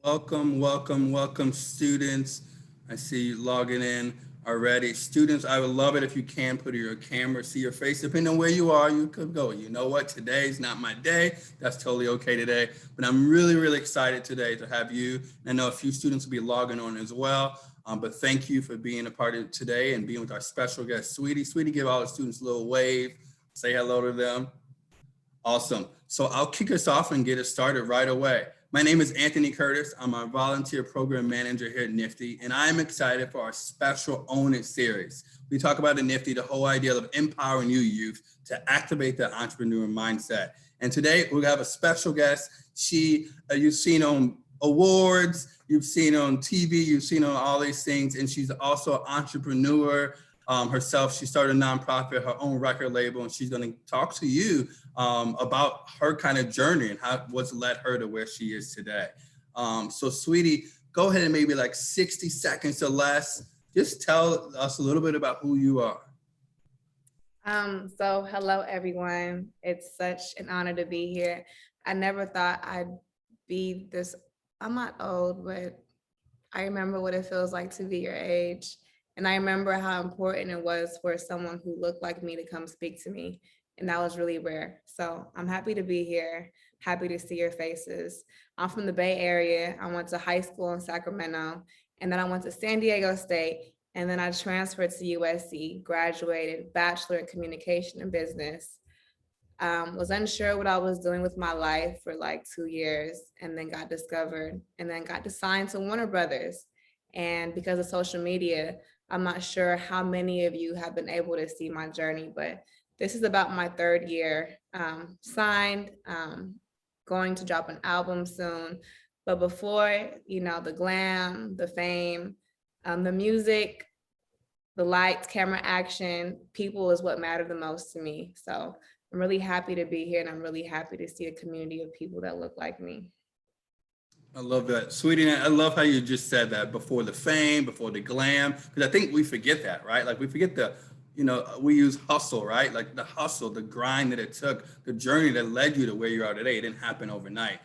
Welcome, welcome, welcome, students. I see you logging in already. Students, I would love it if you can put your camera, see your face. Depending on where you are, you could go. You know what? Today's not my day. That's totally okay today. But I'm really, really excited today to have you. I know a few students will be logging on as well. But thank you for being a part of today and being with our special guest, Saweetie. Saweetie, give all the students a little wave. Say hello to them. Awesome. So I'll kick us off and get us started right away. My name is Anthony Curtis. I'm a volunteer program manager here at NFTE, and I'm excited for our special Own It series. We talk about in NFTE the whole idea of empowering you youth to activate the entrepreneur mindset. And today we have a special guest. You've seen on awards, you've seen on TV, you've seen on all these things, and she's also an entrepreneur herself. She started a nonprofit, her own record label, and she's going to talk to you about her kind of journey and what's led her to where she is today. So Saweetie, go ahead and maybe like 60 seconds or less, just tell us a little bit about who you are. So hello everyone. It's such an honor to be here. I never thought I'd be this, I'm not old, but I remember what it feels like to be your age. And I remember how important it was for someone who looked like me to come speak to me. And that was really rare. So I'm happy to be here, happy to see your faces. I'm from the Bay Area. I went to high school in Sacramento, and then I went to San Diego State, and then I transferred to USC, graduated, bachelor in communication and business. Was unsure what I was doing with my life for like 2 years, and then got discovered, and then got assigned to Warner Brothers. And because of social media, I'm not sure how many of you have been able to see my journey, but this is about my third year signed, going to drop an album soon. But before, the glam, the fame, the music, the lights, camera, action, people is what matter the most to me. So I'm really happy to be here, and I'm really happy to see a community of people that look like me. I love that. Sweetie, I love how you just said that before the fame, before the glam, because I think we forget that, right? Like we forget we use hustle, right? Like the hustle, the grind that it took, the journey that led you to where you are today. It didn't happen overnight.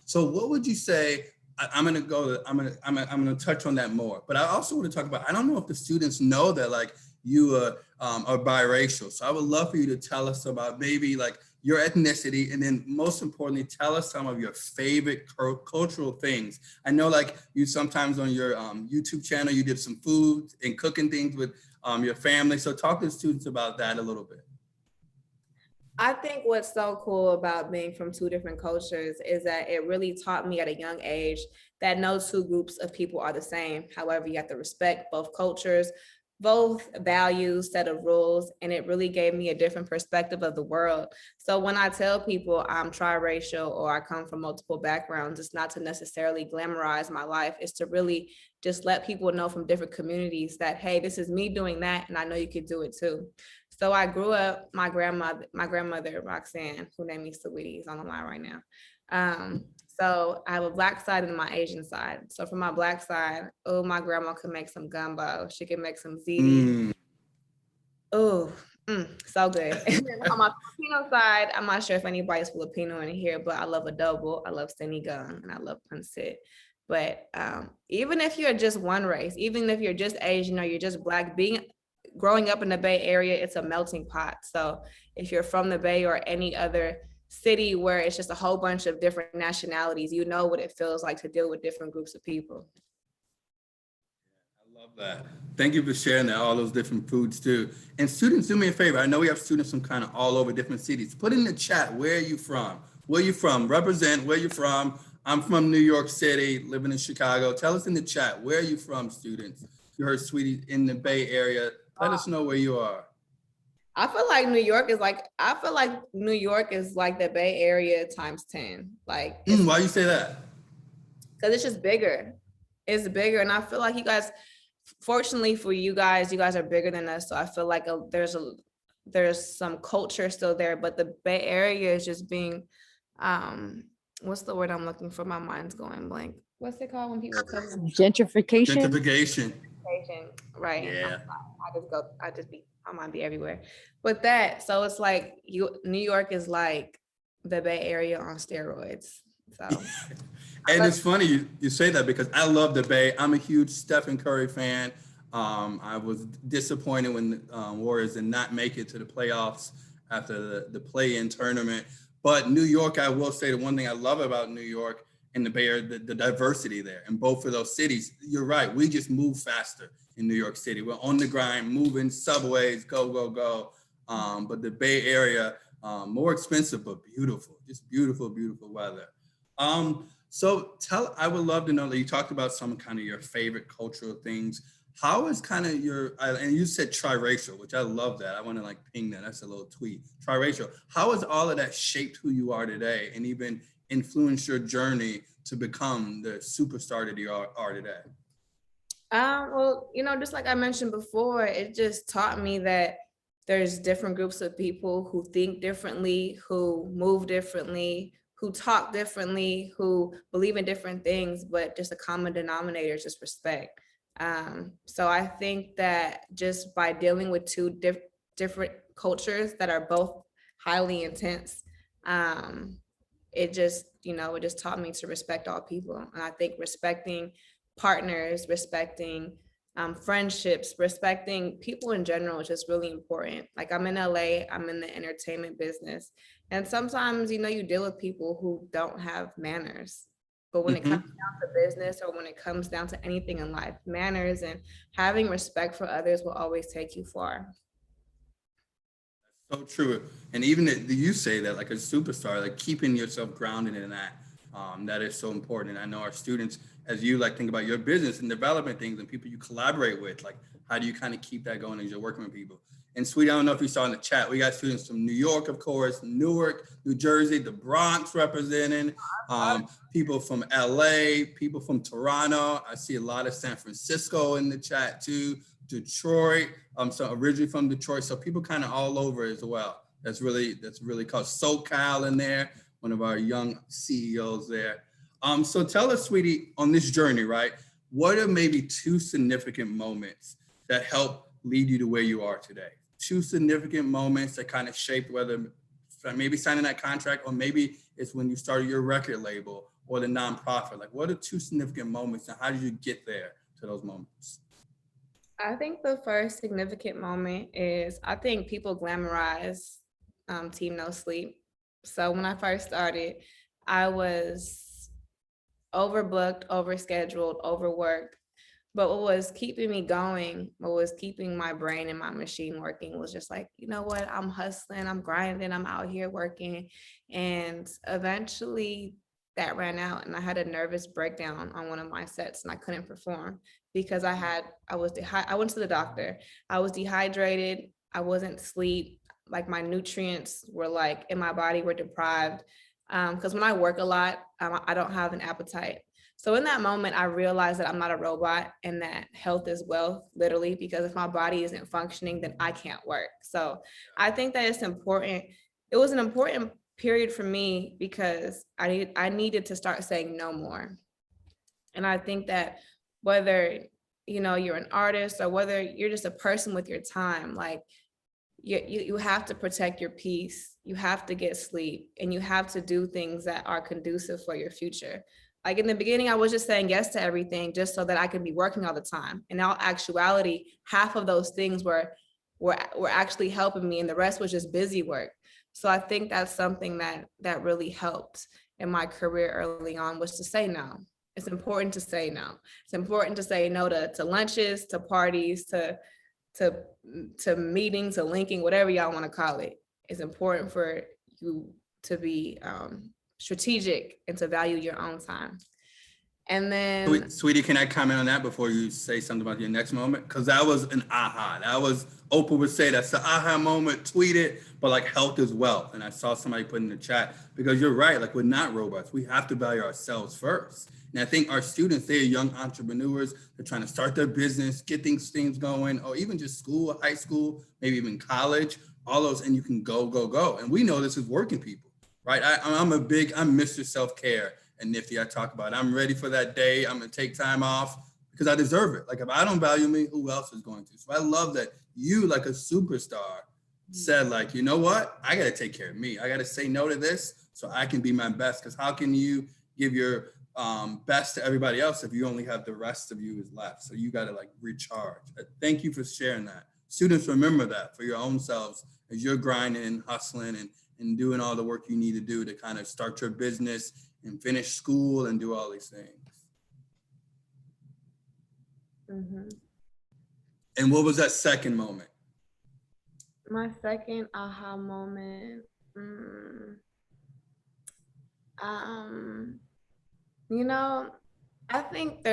So what would you say? I'm gonna touch on that more, but I also want to talk about. I don't know if the students know that like you are biracial. So I would love for you to tell us about maybe like your ethnicity, and then most importantly, tell us some of your favorite cultural things. I know like you sometimes on your YouTube channel, you did some food and cooking things with your family. So talk to the students about that a little bit. I think what's so cool about being from two different cultures is that it really taught me at a young age that no two groups of people are the same. However, you have to respect both cultures, both values, set of rules, and it really gave me a different perspective of the world. So when I tell people I'm triracial or I come from multiple backgrounds, it's not to necessarily glamorize my life. It's to really just let people know from different communities that, hey, this is me doing that, and I know you could do it too. So I grew up, my grandmother, Roxanne, who named me Saweetie, is on the line right now. So I have a Black side and my Asian side. So for my Black side, oh, my grandma could make some gumbo. She could make some ziti. Oh, so good. And then on my Filipino side, I'm not sure if anybody's Filipino in here, but I love adobo, I love sinigang, and I love pancit. But even if you're just one race, even if you're just Asian or you're just Black, growing up in the Bay Area, it's a melting pot. So if you're from the Bay or any other city where it's just a whole bunch of different nationalities, you know what it feels like to deal with different groups of people. I love that. Thank you for sharing that, all those different foods too. And students, do me a favor. I know we have students from kind of all over different cities. Put in the chat, where are you from? Where are you from? Represent where you're from. I'm from New York City, living in Chicago. Tell us in the chat, where are you from, students? You heard Sweetie in the Bay Area. Let us know where you are. I feel like New York is like the Bay Area times 10. Like, Why you say that? because it's just bigger. It's bigger. And I feel like you guys, fortunately for you guys are bigger than us. So I feel like there's some culture still there, but the Bay Area is just being, what's the word I'm looking for? My mind's going blank. What's it called when people come? Gentrification. Gentrification. Right. Yeah. I might be everywhere. But so it's like New York is like the Bay Area on steroids. So And it's funny you say that because I love the Bay. I'm a huge Stephen Curry fan. I was disappointed when the Warriors did not make it to the playoffs after the play-in tournament. But New York, I will say the one thing I love about New York and the Bay Area, the diversity there in both of those cities. You're right. We just move faster in New York City. We're on the grind, moving subways, go, go, go. But the Bay Area, more expensive, but beautiful, just beautiful, beautiful weather. So I would love to know that you talked about some kind of your favorite cultural things. How is kind of and you said triracial, which I love that. I want to like ping that. That's a little tweet. Triracial. How has all of that shaped who you are today and even influenced your journey to become the superstar that you are today? Well, just like I mentioned before, it just taught me that there's different groups of people who think differently, who move differently, who talk differently, who believe in different things, but just a common denominator is just respect. So I think that just by dealing with two different cultures that are both highly intense, it just taught me to respect all people. And I think respecting partners, respecting friendships, respecting people in general is just really important. Like I'm in LA, I'm in the entertainment business. And sometimes, you deal with people who don't have manners. But when it comes down to business or when it comes down to anything in life, manners and having respect for others will always take you far. So true. And even you say that like a superstar, like keeping yourself grounded in that, that is so important. And I know our students, as you like think about your business and development things and people you collaborate with, like how do you kind of keep that going as you're working with people? And Saweetie, I don't know if you saw in the chat, we got students from New York, of course, Newark, New Jersey, the Bronx representing, people from LA, people from Toronto. I see a lot of San Francisco in the chat too, Detroit. So originally from Detroit. So people kind of all over as well. That's really called SoCal in there, one of our young CEOs there. So tell us, Saweetie, on this journey, right? What are maybe two significant moments that help lead you to where you are today? Two significant moments that kind of shaped whether maybe signing that contract or maybe it's when you started your record label or the nonprofit. Like what are two significant moments and how did you get there to those moments? I think the first significant moment is I think people glamorize Team No Sleep. So when I first started, I was overbooked, overscheduled, overworked. But what was keeping me going, what was keeping my brain and my machine working was just like, you know what, I'm hustling, I'm grinding, I'm out here working. And eventually that ran out and I had a nervous breakdown on one of my sets and I couldn't perform because I went to the doctor. I was dehydrated. I wasn't asleep. Like my nutrients were like in my body were deprived. Because when I work a lot, I don't have an appetite. So in that moment, I realized that I'm not a robot and that health is wealth, literally, because if my body isn't functioning, then I can't work. So I think that it's important. It was an important period for me because I needed to start saying no more. And I think that whether, you're an artist or whether you're just a person with your time, like you have to protect your peace. You have to get sleep and you have to do things that are conducive for your future. Like in the beginning, I was just saying yes to everything just so that I could be working all the time. In all actuality, half of those things were actually helping me and the rest was just busy work. So I think that's something that really helped in my career early on was to say no. It's important to say no. It's important to say no to lunches, to parties, to meetings, to linking, whatever y'all want to call it. It's important for you to be strategic and to value your own time. And then Saweetie, can I comment on that before you say something about your next moment? Because that was an aha. That was, Oprah would say that's the aha moment, tweet it, but like health is wealth. And I saw somebody put in the chat, because you're right, like we're not robots. We have to value ourselves first. And I think our students, they're young entrepreneurs. They're trying to start their business, get things going, or even just school, high school, maybe even college, all those, and you can go. And we know this is working people, right? I'm Mr. Self-Care. And Nifty, I talk about it. I'm ready for that day. I'm gonna take time off because I deserve it. Like if I don't value me, who else is going to? So I love that you, like a superstar, said like, you know what? I gotta take care of me. I gotta say no to this so I can be my best. Because how can you give your best to everybody else if you only have the rest of you is left. So you got to like recharge. Thank you for sharing that. Students, remember that for your own selves as you're grinding and hustling and doing all the work you need to do to kind of start your business and finish school and do all these things. Mm-hmm. And what was that second moment? My second aha moment, you know, I think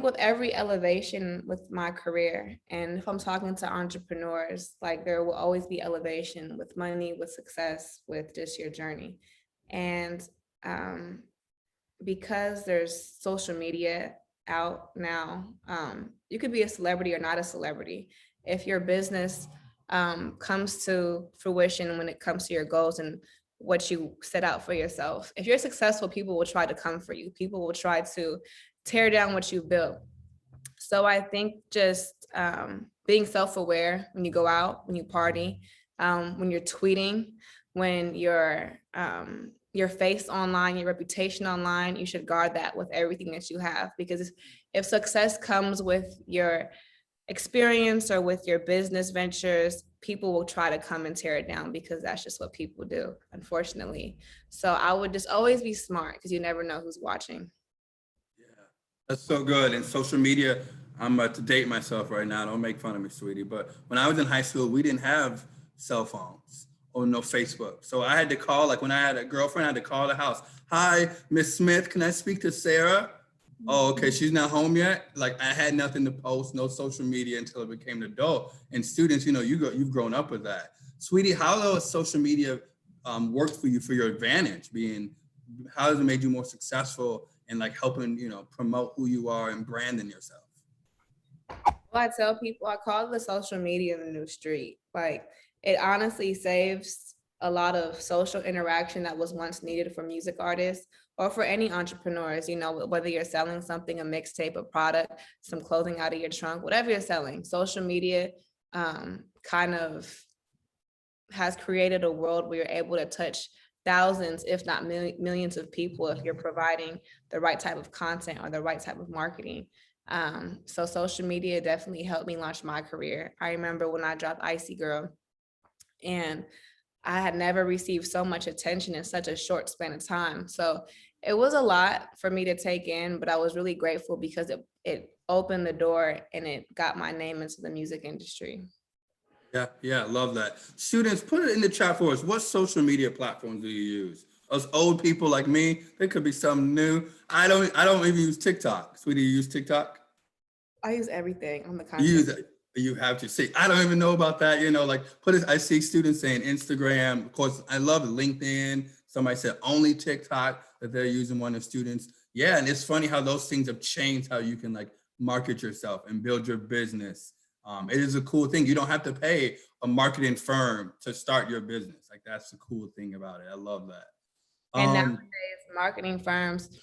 with every elevation with my career, and if I'm talking to entrepreneurs, like there will always be elevation with money, with success, with just your journey. And because there's social media out now, you could be a celebrity or not a celebrity. If your business comes to fruition when it comes to your goals and what you set out for yourself, if you're successful, people will try to come for you. People will try to tear down what you've built. So I think just being self-aware when you go out, when you party, when you're tweeting, when your face online, your reputation online, you should guard that with everything that you have. Because if success comes with your experience or with your business ventures, people will try to come and tear it down because that's just what people do, unfortunately. So I would just always be smart because you never know who's watching. That's so good. And social media, I'm about to date myself right now. Don't make fun of me, sweetie. But when I was in high school, we didn't have cell phones or no Facebook. So I had to call, like when I had a girlfriend, I had to call the house. Hi, Miss Smith, can I speak to Sarah? Oh, okay, she's not home yet. Like I had nothing to post, no social media until I became an adult. And students, you've grown up with that. Sweetie, how has social media worked for you for your advantage? How has it made you more successful and like helping, promote who you are and branding yourself? Well, I tell people, I call the social media the new street. Like it honestly saves a lot of social interaction that was once needed for music artists or for any entrepreneurs, whether you're selling something, a mixtape, a product, some clothing out of your trunk, whatever you're selling, social media kind of has created a world where you're able to touch thousands, if not millions of people if you're providing the right type of content or the right type of marketing. So social media definitely helped me launch my career. I remember when I dropped Icy Girl, and I had never received so much attention in such a short span of time. So it was a lot for me to take in, but I was really grateful because it opened the door and it got my name into the music industry. Yeah, love that. Students, put it in the chat for us. What social media platforms do you use? Us old people like me, there could be something new. I don't even use TikTok. Sweetie, you use TikTok? I use everything on the You content. use it. You have to see. I don't even know about that. I see students saying Instagram. Of course, I love LinkedIn. Somebody said only TikTok that they're using, one of the students. Yeah, and it's funny how those things have changed how you can like market yourself and build your business. It is a cool thing. You don't have to pay a marketing firm to start your business. Like that's the cool thing about it. I love that. And nowadays, marketing firms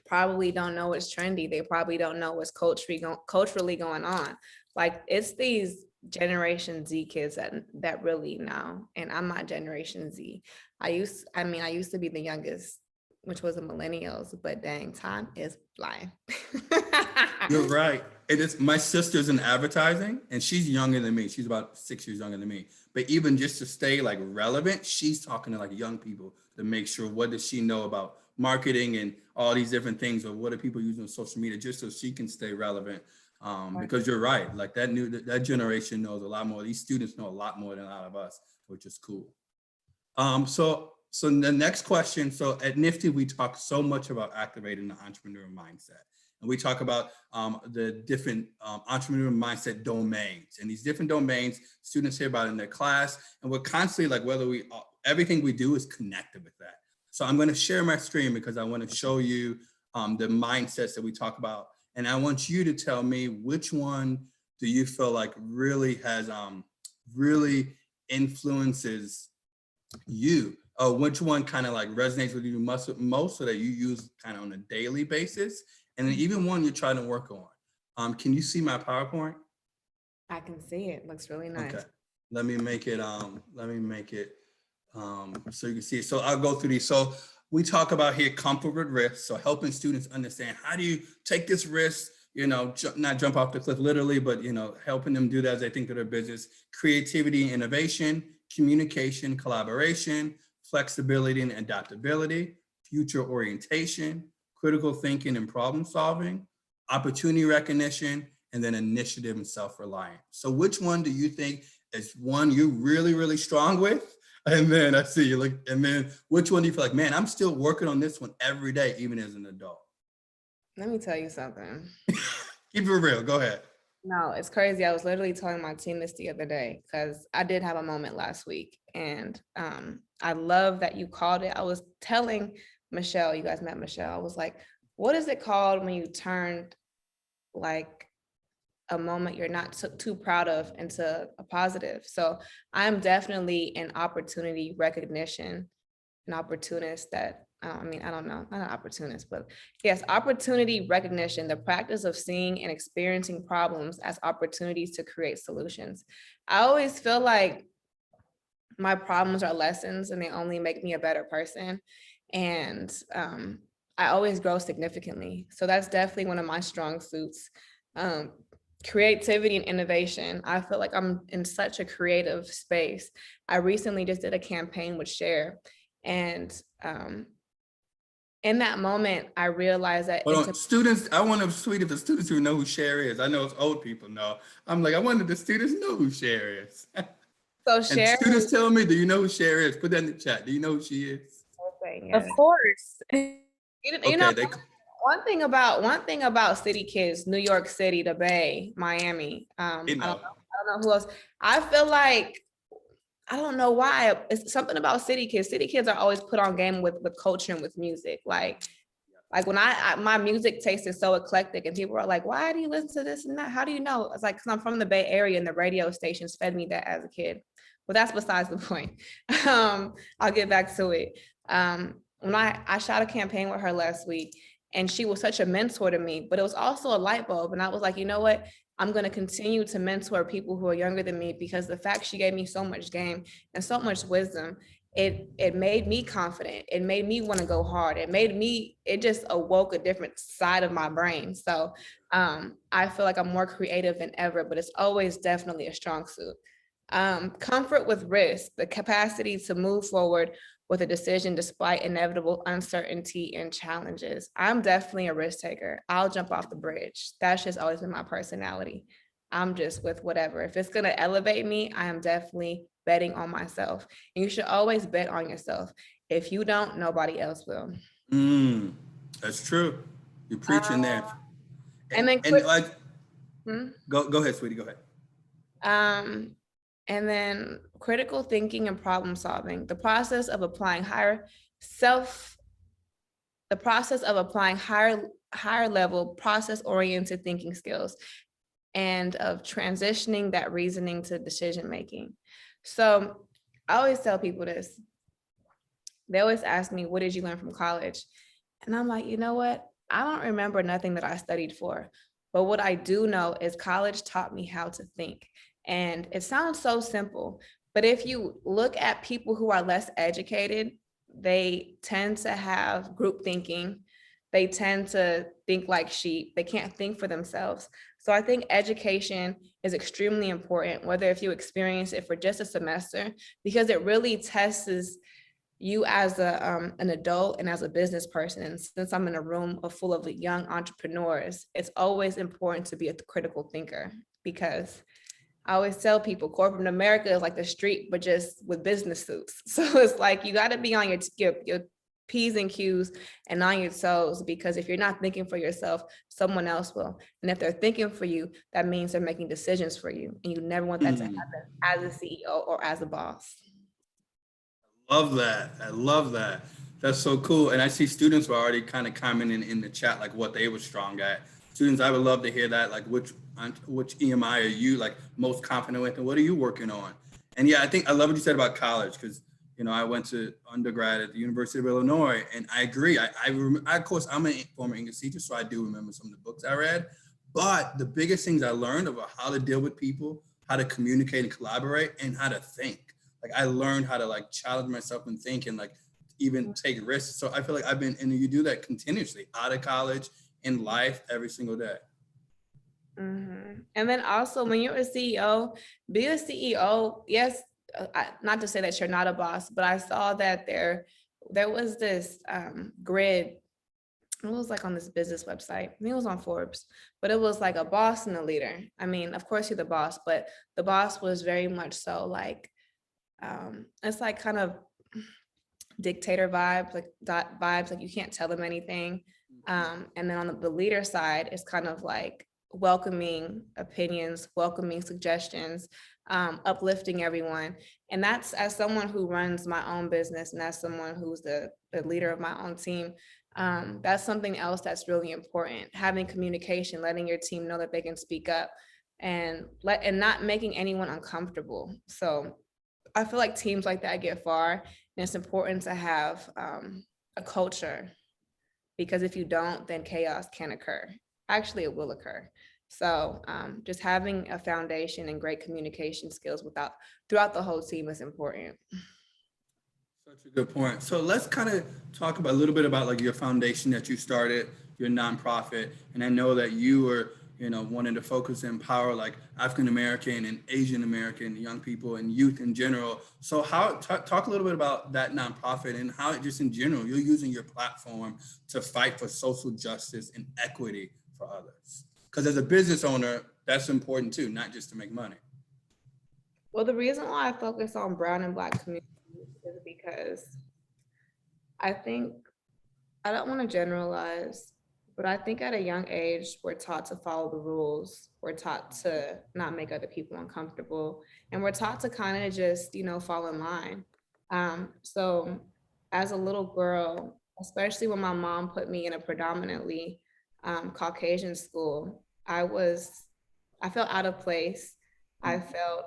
probably don't know what's trendy. They probably don't know what's culturally going on. Like it's these Generation Z kids that really know. And I'm not Generation Z. I used to be the youngest, which was the millennials, but dang, time is flying. You're right. It is. My sister's in advertising and she's younger than me. She's about 6 years younger than me. But even just to stay like relevant, she's talking to like young people to make sure what does she know about marketing and all these different things, or what are people using on social media, just so she can stay relevant. Because you're right, like that generation knows a lot more. These students know a lot more than a lot of us, which is cool. So the next question. So at NFTE, we talk so much about activating the entrepreneur mindset. And we talk about the different entrepreneur mindset domains, and these different domains students hear about in their class. And we're constantly like, everything we do is connected with that. So I'm going to share my screen because I want to show you the mindsets that we talk about. And I want you to tell me which one do you feel like really has really influences you, or which one kind of like resonates with you most so that you use kind of on a daily basis, and then even one you're trying to work on. Can you see my PowerPoint? I can see it. Looks really nice. Okay, let me make it so you can see it. So I'll go through these. So we talk about here comfort with risk. So helping students understand, how do you take this risk, not jump off the cliff literally, but, helping them do that as they think of their business. Creativity and innovation, communication, collaboration, flexibility and adaptability, future orientation, critical thinking and problem solving, opportunity recognition, and then initiative and self-reliance. So which one do you think is one you're really, really strong with? And then I see you look, and then which one do you feel like, man, I'm still working on this one every day, even as an adult? Let me tell you something. Keep it real, go ahead. No, it's crazy. I was literally telling my team this the other day because I did have a moment last week, and I love that you called it. I was telling Michelle, you guys met Michelle. I was like, what is it called when you turned like a moment you're not too proud of into a positive? So I'm definitely an opportunity recognition, an opportunist that, I don't know, not an opportunist, but yes, opportunity recognition, the practice of seeing and experiencing problems as opportunities to create solutions. I always feel like my problems are lessons and they only make me a better person. And I always grow significantly. So that's definitely one of my strong suits. Creativity and innovation. I feel like I'm in such a creative space. I recently just did a campaign with Share, and in that moment, I realized that students, I want to Saweetie, the students who know who Cher is. I know it's old people know. I'm like, I wanted the students know who Cher is. so And Share, students tell me, do you know who Cher is? Put that in the chat. Do you know who she is? Of course. You know, one thing about city kids, New York City, the Bay, Miami. I don't know who else. I feel like, I don't know why, it's something about city kids. City kids are always put on game with culture and with music. Like when my music taste is so eclectic, and people are like, why do you listen to this and that? How do you know? It's like, because I'm from the Bay Area and the radio stations fed me that as a kid. But that's besides the point. I'll get back to it. When I shot a campaign with her last week, and she was such a mentor to me, but it was also a light bulb. And I was like, you know what? I'm going to continue to mentor people who are younger than me, because the fact she gave me so much game and so much wisdom, it made me confident. It made me want to go hard. It just awoke a different side of my brain. So I feel like I'm more creative than ever, but it's always definitely a strong suit. Comfort with risk, the capacity to move forward with a decision despite inevitable uncertainty and challenges. I'm definitely a risk taker. I'll jump off the bridge. That's just always been my personality. I'm just with whatever. If it's gonna elevate me, I am definitely betting on myself. And you should always bet on yourself. If you don't, nobody else will. That's true. You're preaching there. And then go ahead, Saweetie, go ahead. And then critical thinking and problem solving, the process of applying higher level process-oriented thinking skills, and of transitioning that reasoning to decision making. So I always tell people this. They always ask me, what did you learn from college? And I'm like, you know what? I don't remember nothing that I studied for, but what I do know is college taught me how to think. And it sounds so simple, but if you look at people who are less educated, they tend to have group thinking. They tend to think like sheep. They can't think for themselves. So I think education is extremely important, whether if you experience it for just a semester, because it really tests you as an adult and as a business person. And since I'm in a room full of young entrepreneurs, it's always important to be a critical thinker, because I always tell people corporate America is like the street, but just with business suits. So it's like, you got to be on your P's and Q's and on your toes, because if you're not thinking for yourself, someone else will. And if they're thinking for you, that means they're making decisions for you. And you never want that to happen as a CEO or as a boss. Love that. I love that. That's so cool. And I see students were already kind of commenting in the chat, like what they were strong at. Students, I would love to hear that, like which EMI are you like most confident with, and what are you working on? And yeah, I love what you said about college, because I went to undergrad at the University of Illinois, and I agree. I of course, I'm a former English teacher, so I do remember some of the books I read. But the biggest things I learned about how to deal with people, how to communicate and collaborate, and how to think. Like I learned how to like challenge myself and think, and like even take risks. So I feel like and you do that continuously out of college, in life, every single day. And then also when you're a CEO, be a CEO. Yes, not to say that you're not a boss, but I saw that there was this grid. It was like on this business website. I think it was on Forbes, but it was like a boss and a leader. I mean, of course you're the boss, but the boss was very much so like, it's like kind of dictator vibes, like you can't tell them anything. And then on the leader side, it's kind of like welcoming opinions, welcoming suggestions, uplifting everyone. And that's, as someone who runs my own business and as someone who's the leader of my own team, that's something else that's really important. Having communication, letting your team know that they can speak up, and not making anyone uncomfortable. So I feel like teams like that get far, and it's important to have a culture, because if you don't, then chaos can occur. Actually, it will occur. So just having a foundation and great communication skills throughout the whole team is important. Such a good point. So let's kind of talk about a little bit about like your foundation that you started, your nonprofit. And I know that you were, wanting to focus and empower like African American and Asian American young people and youth in general. So talk a little bit about that nonprofit and how just in general, you're using your platform to fight for social justice and equity for others. Because as a business owner, that's important too, not just to make money. Well, the reason why I focus on brown and Black communities is because I think, I don't want to generalize, but I think at a young age, we're taught to follow the rules. We're taught to not make other people uncomfortable. And we're taught to kind of just, fall in line. So as a little girl, especially when my mom put me in a predominantly Caucasian school, I felt out of place. I felt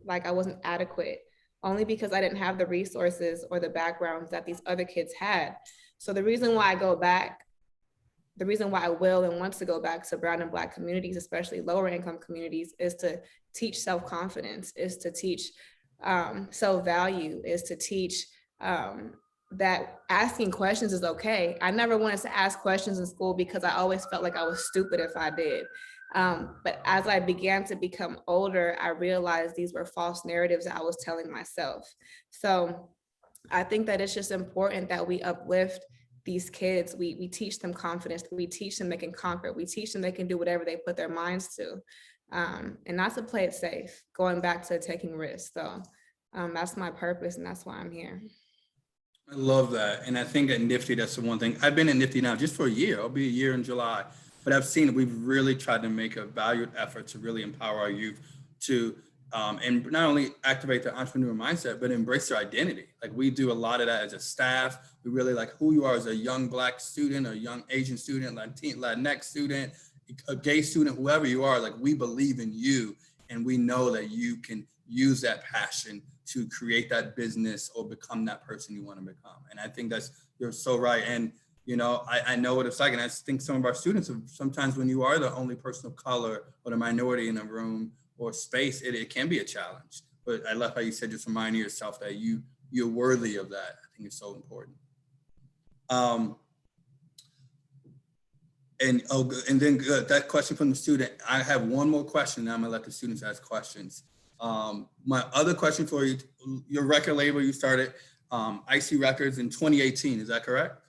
like I wasn't adequate, only because I didn't have the resources or the backgrounds that these other kids had. So the reason why I will and want to go back to brown and Black communities, especially lower income communities, is to teach self-confidence, is to teach self-value, is to teach that asking questions is okay. I never wanted to ask questions in school because I always felt like I was stupid if I did. But as I began to become older, I realized these were false narratives that I was telling myself. So I think that it's just important that we uplift these kids. We teach them confidence. We teach them they can conquer. We teach them they can do whatever they put their minds to. And not to play it safe, going back to taking risks. So that's my purpose, and that's why I'm here. I love that. And I think at NFTE, that's the one thing. I've been at NFTE now just for a year. I'll be a year in July. But I've seen we've really tried to make a valued effort to really empower our youth to, and not only activate their entrepreneur mindset, but embrace their identity. Like we do a lot of that as a staff. We really like who you are as a young Black student, a young Asian student, Latinx student, a gay student, whoever you are, like we believe in you. And we know that you can use that passion to create that business or become that person you want to become. And I think you're so right. And I know what it's like. And I think some of our students, sometimes when you are the only person of color or the minority in a room or space, it can be a challenge. But I love how you said, just reminding yourself that you're worthy of that. I think it's so important. And then that question from the student, I have one more question. Now I'm gonna let the students ask questions. My other question for you, your record label, you started IC Records in 2018, is that correct?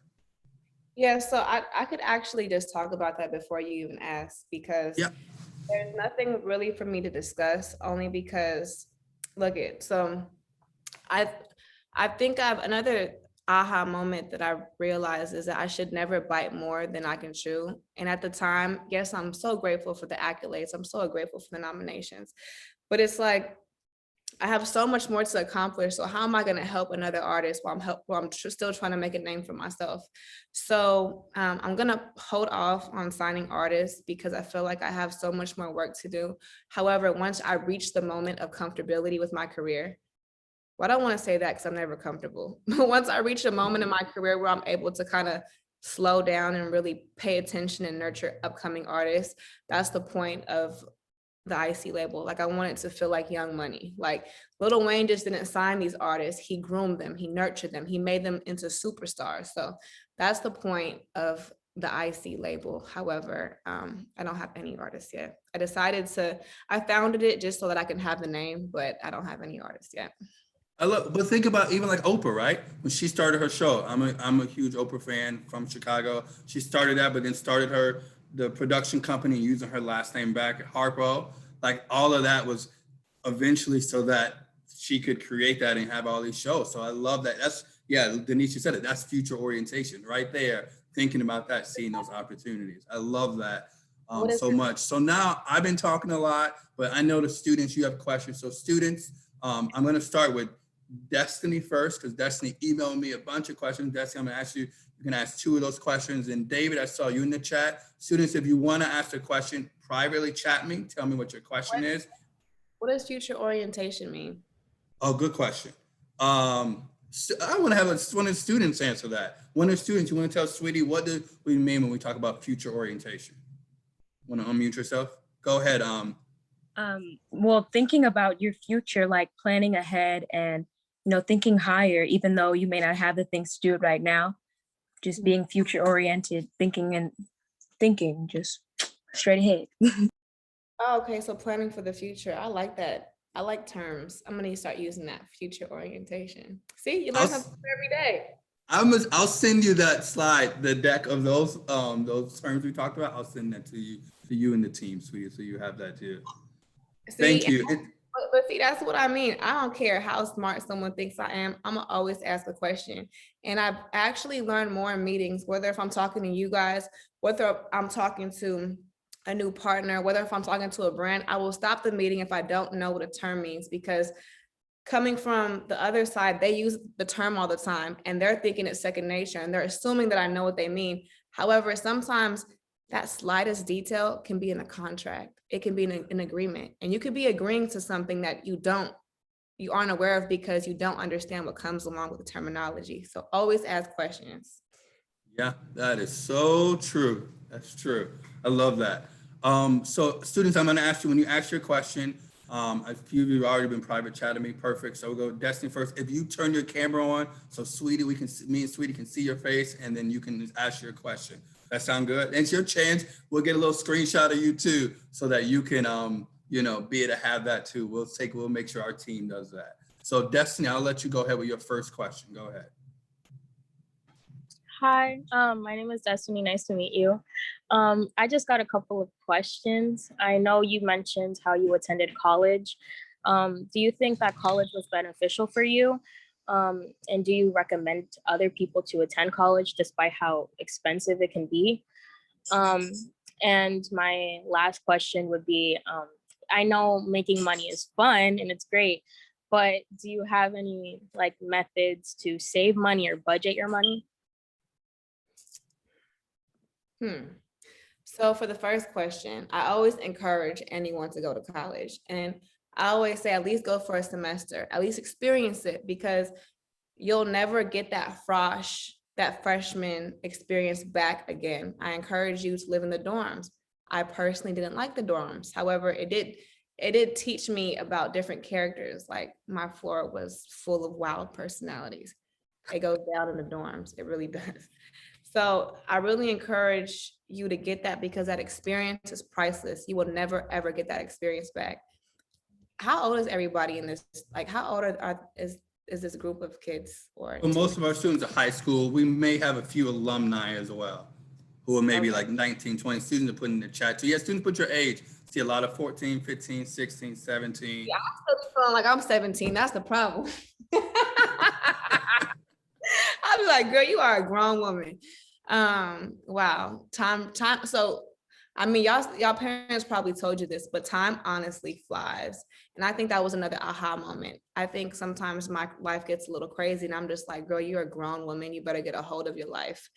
Yeah, so I could actually just talk about that before you even ask, because there's nothing really for me to discuss, only because, so I think another aha moment that I realized is that I should never bite more than I can chew. And at the time, yes, I'm so grateful for the accolades. I'm so grateful for the nominations, but it's like, I have so much more to accomplish. So how am I going to help another artist while I'm still trying to make a name for myself? So I'm going to hold off on signing artists because I feel like I have so much more work to do. However, once I reach the moment of comfortability with my career, well, I don't want to say that because I'm never comfortable. But once I reach a moment in my career where I'm able to kind of slow down and really pay attention and nurture upcoming artists, that's the point of the IC label. Like I wanted to feel like Young Money. Like Lil Wayne just didn't sign these artists. He groomed them, he nurtured them, he made them into superstars. So that's the point of the IC label. However, I don't have any artists yet. I founded it just so that I can have the name, but I don't have any artists yet. But think about even like Oprah, right? When she started her show, I'm a huge Oprah fan from Chicago. She started that, but then started the production company using her last name back, Harpo. Like all of that was eventually so that she could create that and have all these shows. So I love that. Denise, you said it. That's future orientation right there. Thinking about that, seeing those opportunities. I love that so much. So now I've been talking a lot, but I know the students, you have questions. So students, I'm going to start with Destiny first, because Destiny emailed me a bunch of questions. Destiny, I'm gonna ask you, you can ask 2 of those questions. And David, I saw you in the chat. Students, if you wanna ask a question, privately chat me, tell me what your question is. What does future orientation mean? Oh, good question. So I wanna have one of the students answer that. One of the students, you wanna tell Saweetie, what do we mean when we talk about future orientation? Wanna unmute yourself? Go ahead. Well, thinking about your future, like planning ahead and, thinking higher, even though you may not have the things to do it right now, just being future oriented, thinking just straight ahead. Oh, okay, so planning for the future. I like that. I like terms. I'm gonna start using that, future orientation. See, you learn something every day. I'll send you that slide, the deck of those terms we talked about. I'll send that to you and the team, Saweetie, so you have that too. Thank you. But see, that's what I mean. I don't care how smart someone thinks I am. I'm gonna always ask a question. And I've actually learned more in meetings, whether if I'm talking to you guys, whether I'm talking to a new partner, whether if I'm talking to a brand, I will stop the meeting if I don't know what a term means, because coming from the other side, they use the term all the time and they're thinking it's second nature and they're assuming that I know what they mean. However, sometimes that slightest detail can be in a contract. It can be in an agreement, and you could be agreeing to something that you aren't aware of because you don't understand what comes along with the terminology. So always ask questions. Yeah, that is so true. That's true. I love that. So students, I'm going to ask you, when you ask your question, a few of you have already been private chatting me. Perfect. So we'll go Destiny first. If you turn your camera on, so Saweetie, me and Saweetie can see your face, and then you can ask your question. That sound good? It's your chance. We'll get a little screenshot of you too, so that you can, be able to have that too. We'll make sure our team does that. So Destiny, I'll let you go ahead with your first question. Go ahead. Hi, my name is Destiny. Nice to meet you. I just got a couple of questions. I know you mentioned how you attended college. Do you think that college was beneficial for you? And do you recommend other people to attend college despite how expensive it can be? And my last question would be, I know making money is fun and it's great, but do you have any like methods to save money or budget your money? So for the first question, I always encourage anyone to go to college. And I always say, at least go for a semester, at least experience it, because you'll never get that freshman experience back again. I encourage you to live in the dorms. I personally didn't like the dorms. However, it did teach me about different characters. Like my floor was full of wild personalities. It goes down in the dorms. It really does. So I really encourage you to get that, because that experience is priceless. You will never, ever get that experience back. How old is everybody in this? Like, how old is this group of kids? Or well, most of our students are high school. We may have a few alumni as well, who are maybe like 19, 20 students to put in the chat. So yeah, students, put your age. See a lot of 14, 15, 16, 17. Yeah, I'm still feeling like I'm 17. That's the problem. I'll be like, girl, you are a grown woman. Wow. Time. So, I mean, y'all parents probably told you this, but time honestly flies. And I think that was another aha moment. I think sometimes my life gets a little crazy and I'm just like, girl, you're a grown woman. You better get a hold of your life.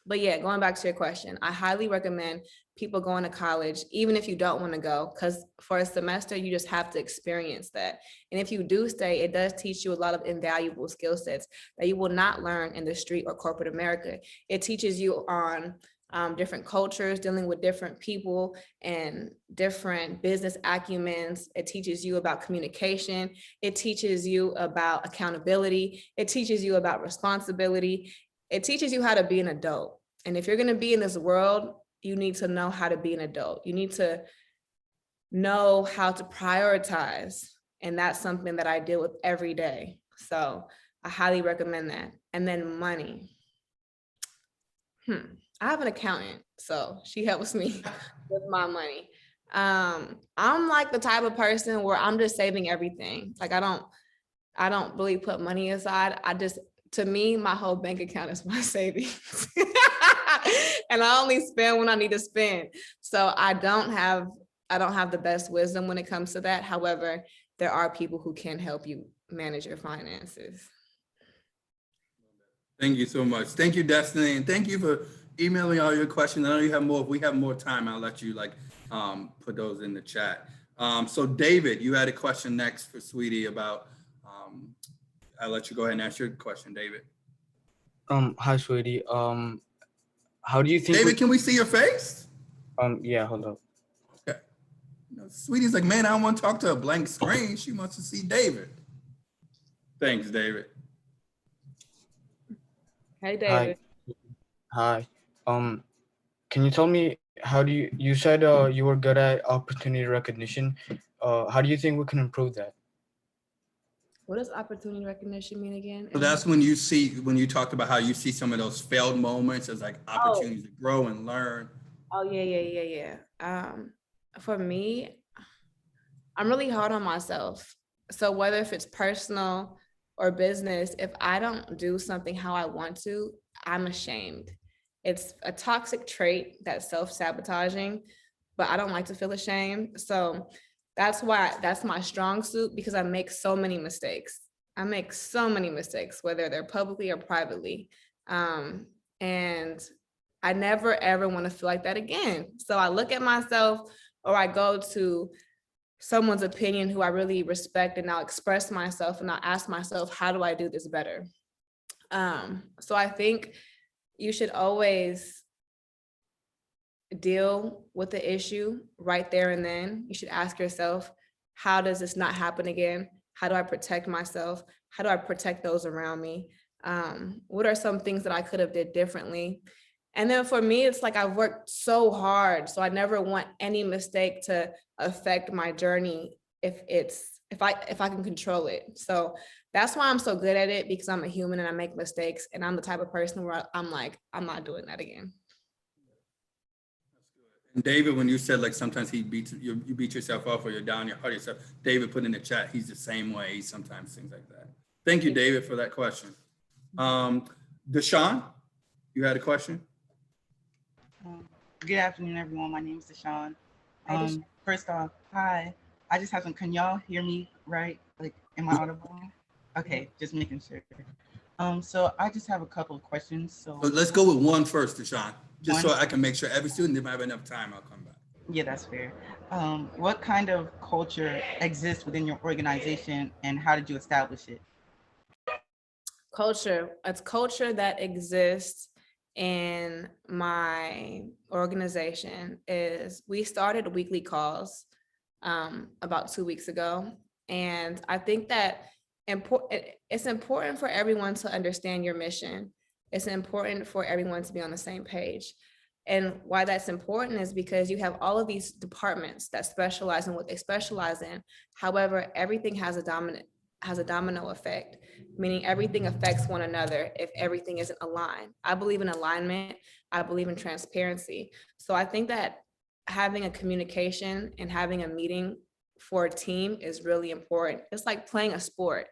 But yeah, going back to your question, I highly recommend people going to college, even if you don't want to go, because for a semester, you just have to experience that. And if you do stay, it does teach you a lot of invaluable skill sets that you will not learn in the street or corporate America. It teaches you on different cultures, dealing with different people and different business acumens. It teaches you about communication. It teaches you about accountability. It teaches you about responsibility. It teaches you how to be an adult. And if you're going to be in this world, you need to know how to be an adult. You need to know how to prioritize. And that's something that I deal with every day. So I highly recommend that. And then money. I have an accountant, so she helps me with my money. I'm like the type of person where I'm just saving everything. Like I don't really put money aside. To me, my whole bank account is my savings. And I only spend when I need to spend. So I don't have the best wisdom when it comes to that. However, there are people who can help you manage your finances. Thank you so much. Thank you, Destiny, and thank you for emailing all your questions. I know you have more. If we have more time, I'll let you put those in the chat. So David, you had a question next for Saweetie about. I'll let you go ahead and ask your question, David. Hi, Saweetie. How do you think? David, can we see your face? Yeah, hold up. Okay. Sweetie's like, man, I don't want to talk to a blank screen. She wants to see David. Thanks, David. Hey, David. Hi. Can you tell me how you said you were good at opportunity recognition. How do you think we can improve that? What does opportunity recognition mean again? So that's when you talked about how you see some of those failed moments as like opportunities to grow and learn. Oh, yeah. For me, I'm really hard on myself. So whether if it's personal or business, if I don't do something how I want to, I'm ashamed. It's a toxic trait, that's self-sabotaging, but I don't like to feel ashamed. So that's my strong suit, because I make so many mistakes. Whether they're publicly or privately. And I never, ever want to feel like that again. So I look at myself, or I go to someone's opinion who I really respect, and I'll express myself and I'll ask myself, how do I do this better? So I think you should always deal with the issue right there and then. You should ask yourself, how does this not happen again? How do I protect myself? How do I protect those around me? What are some things that I could have did differently? And then for me, it's like I've worked so hard, so I never want any mistake to affect my journey if I can control it. So that's why I'm so good at it, because I'm a human and I make mistakes, and I'm the type of person where I'm like, I'm not doing that again. And David, when you said like sometimes you beat yourself up or you're down, you hurt yourself, David put in the chat, he's the same way. He sometimes things like that. Thank you, David, for that question. Deshaun, you had a question? Good afternoon, everyone. My name is Deshaun. Hi, Deshaun. First off, hi. I just have some, can y'all hear me right? Like, am I audible? Okay, just making sure. So I just have a couple of questions. So let's go with one first, Deshaun, just so I can make sure every student, if I have enough time, I'll come back. Yeah, that's fair. What kind of culture exists within your organization, and how did you establish it? Culture. It's culture that exists in my organization is we started weekly calls about 2 weeks ago. And I think that it's important for everyone to understand your mission. It's important for everyone to be on the same page. And why that's important is because you have all of these departments that specialize in what they specialize in. However, everything has a domino effect, meaning everything affects one another if everything isn't aligned. I believe in alignment. I believe in transparency. So I think that having a communication and having a meeting for a team is really important. It's like playing a sport.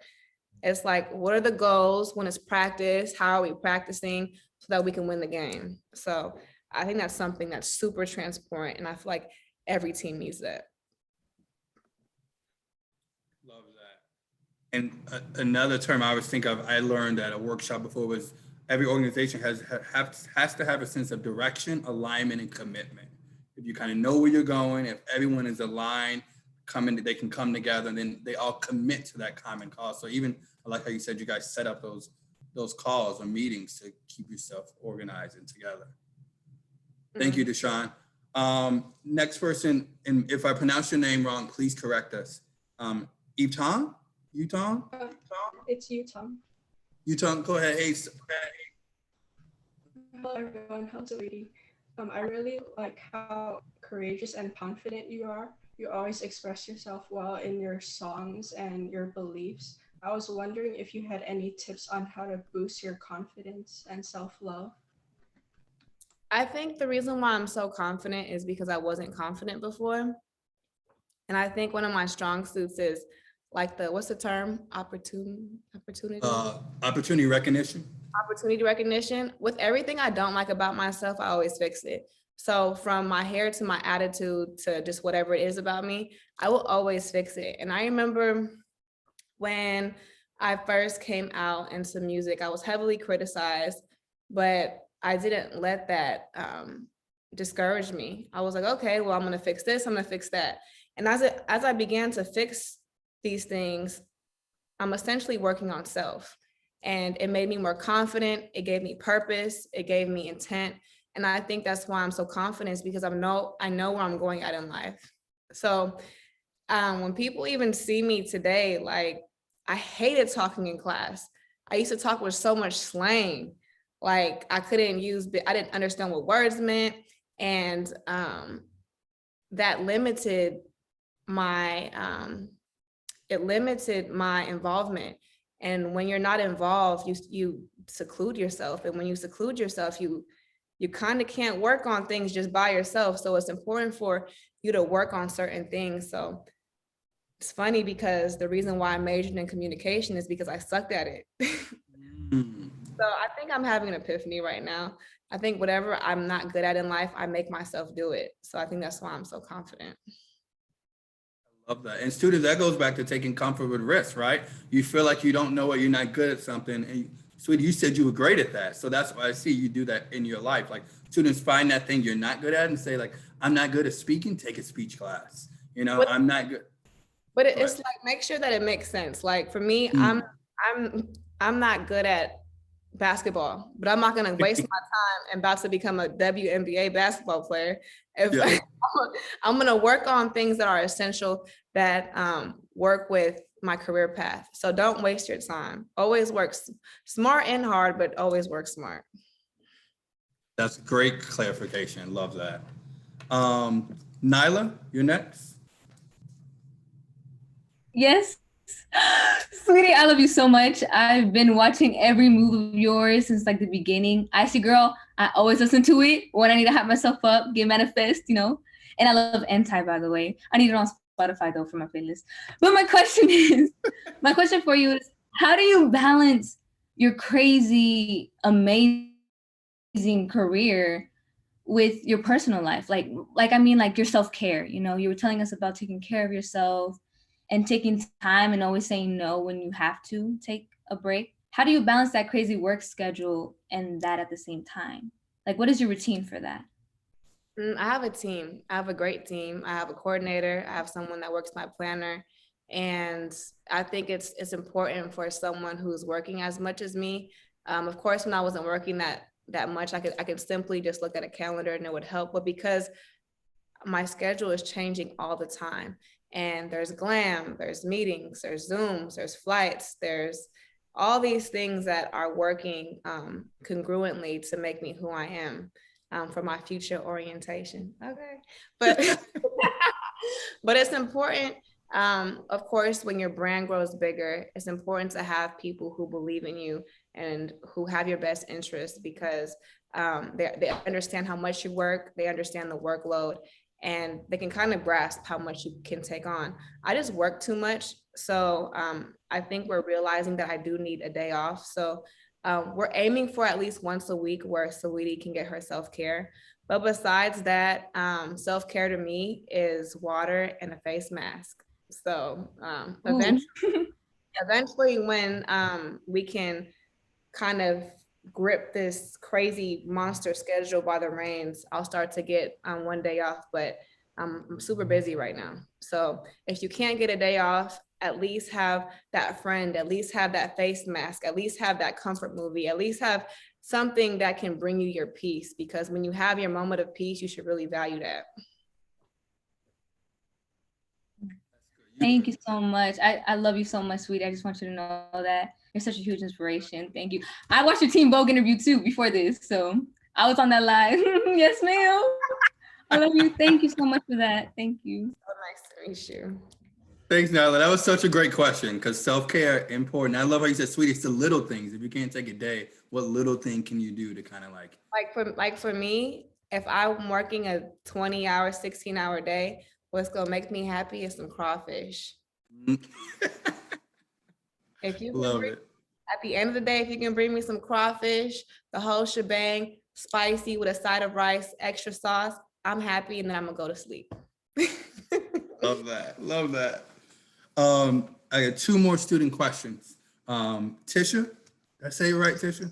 It's like, what are the goals when it's practice? How are we practicing so that we can win the game? So I think that's something that's super transparent, and I feel like every team needs that. Love that. And another term I always think of, I learned at a workshop before, was every organization has to have a sense of direction, alignment, and commitment. If you kind of know where you're going, if everyone is aligned, they can come together, and then they all commit to that common cause. So even, I like how you said you guys set up those calls or meetings to keep yourself organized and together. Thank you, Deshaun. Next person, and if I pronounce your name wrong, please correct us. Utong? It's you, Tom. Utong, go ahead. Hey, Hello, everyone. How's Saweetie? I really like how courageous and confident you are. You always express yourself well in your songs and your beliefs. I was wondering if you had any tips on how to boost your confidence and self-love. I think the reason why I'm so confident is because I wasn't confident before. And I think one of my strong suits is like what's the term? Opportunity recognition. Opportunity recognition. With everything I don't like about myself, I always fix it. So from my hair to my attitude to just whatever it is about me, I will always fix it. And I remember when I first came out into music, I was heavily criticized, but I didn't let that discourage me. I was like, okay, well, I'm gonna fix this, I'm gonna fix that. And as I began to fix these things, I'm essentially working on self. And it made me more confident, it gave me purpose, it gave me intent. And I think that's why I'm so confident, is because I know where I'm going at in life. So when people even see me today, like, I hated talking in class. I used to talk with so much slang. Like I didn't understand what words meant. And that limited my involvement. And when you're not involved, you seclude yourself. And when you seclude yourself, you kind of can't work on things just by yourself. So it's important for you to work on certain things. So it's funny because the reason why I majored in communication is because I sucked at it. So I think I'm having an epiphany right now. I think whatever I'm not good at in life, I make myself do it. So I think that's why I'm so confident. I love that. And students, that goes back to taking comfort with risk, right? You feel like you don't know it, you're not good at something. And Sweetie, you said you were great at that. So that's why I see you do that in your life. Like students find that thing you're not good at and say like, I'm not good at speaking, take a speech class. You know, I'm not good. But it's like, make sure that it makes sense. Like for me, I'm not good at basketball, but I'm not going to waste my time and about to become a WNBA basketball player. I'm going to work on things that are essential that work with my career path. So don't waste your time. Always work smart and hard, but always work smart. That's great clarification. Love that. Nyla, you're next. Yes. Sweetie, I love you so much. I've been watching every move of yours since like the beginning. Icy Girl, I always listen to it when I need to hype myself up, get manifest, you know. And I love Anti, by the way. I need it on Spotify though for my playlist. But my question for you is, how do you balance your crazy, amazing career with your personal life? Like your self-care, you know, you were telling us about taking care of yourself and taking time and always saying no when you have to take a break. How do you balance that crazy work schedule and that at the same time? Like, what is your routine for that? I have a team. I have a great team. I have a coordinator. I have someone that works my planner. And I think it's important for someone who's working as much as me. Of course, when I wasn't working that much, I could simply just look at a calendar and it would help. But because my schedule is changing all the time, and there's glam, there's meetings, there's Zooms, there's flights, there's all these things that are working congruently to make me who I am for my future orientation. Okay, but it's important. Of course, when your brand grows bigger, it's important to have people who believe in you and who have your best interests, because they understand how much you work, they understand the workload, and they can kind of grasp how much you can take on. I just work too much. So I think we're realizing that I do need a day off. So we're aiming for at least once a week where Saweetie can get her self-care. But besides that, self-care to me is water and a face mask. So eventually when we can kind of grip this crazy monster schedule by the reins, I'll start to get one day off, but I'm super busy right now. So if you can't get a day off, at least have that friend, at least have that face mask, at least have that comfort movie, at least have something that can bring you your peace, because when you have your moment of peace, you should really value that. Thank you so much. I love you so much, sweetie. I just want you to know that you're such a huge inspiration. Thank you. I watched your Teen Vogue interview too before this, so I was on that live. Yes, ma'am. I love you. Thank you so much for that. Thank you. So nice to meet you. Thanks, Nyla. That was such a great question, because self-care important. I love how you said, sweetie, it's the little things. If you can't take a day, what little thing can you do to kind of Like for me, if I'm working a 20-hour, 16-hour day, what's gonna make me happy is some crawfish. If you love it. At the end of the day, if you can bring me some crawfish, the whole shebang, spicy with a side of rice, extra sauce, I'm happy, and then I'm gonna go to sleep. Love that. Love that. I got 2 more student questions. Tisha, did I say it right, Tisha?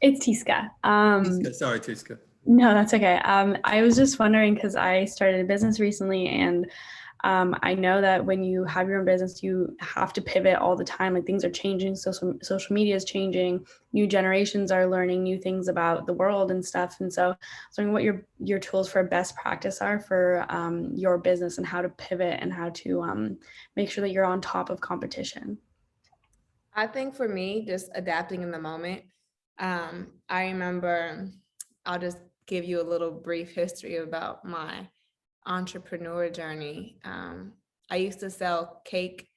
It's Tiska. Tiska, sorry, Tiska. No, that's okay. I was just wondering, because I started a business recently, and I know that when you have your own business, you have to pivot all the time. Like, things are changing, social media is changing, new generations are learning new things about the world and stuff. And so I was wondering what your tools for best practice are for your business, and how to pivot and how to make sure that you're on top of competition. I think for me, just adapting in the moment. I remember, I'll just give you a little brief history about my entrepreneur journey. I used to sell cake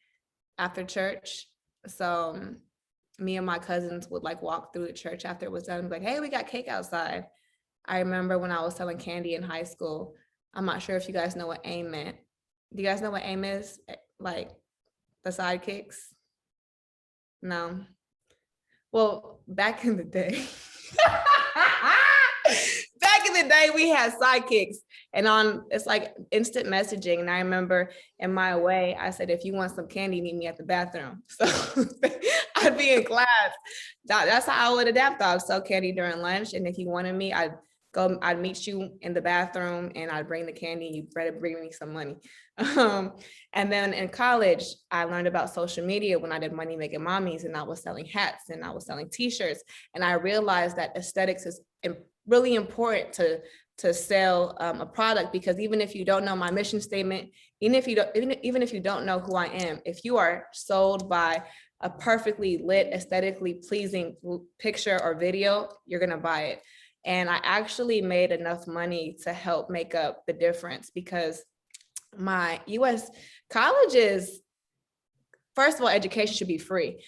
after church. So me and my cousins would like walk through the church after it was done and be like, hey, we got cake outside. I remember when I was selling candy in high school. I'm not sure if you guys know what AIM meant. Do you guys know what AIM is? Like the sidekicks? No. Well, back in the day, we had sidekicks, and it's like instant messaging. And I remember in my way, I said, if you want some candy, meet me at the bathroom. So I'd be in class. That's how I would adapt. I'd sell candy during lunch. And if you wanted me, I'd meet you in the bathroom, and I'd bring the candy, and you better bring me some money. And then in college, I learned about social media when I did Money Making Mommies, and I was selling hats and I was selling t-shirts. And I realized that aesthetics is really important to sell a product, because even if you don't know my mission statement, even if you don't know who I am, if you are sold by a perfectly lit, aesthetically pleasing picture or video, you're gonna buy it. And I actually made enough money to help make up the difference, because my US colleges, first of all, education should be free.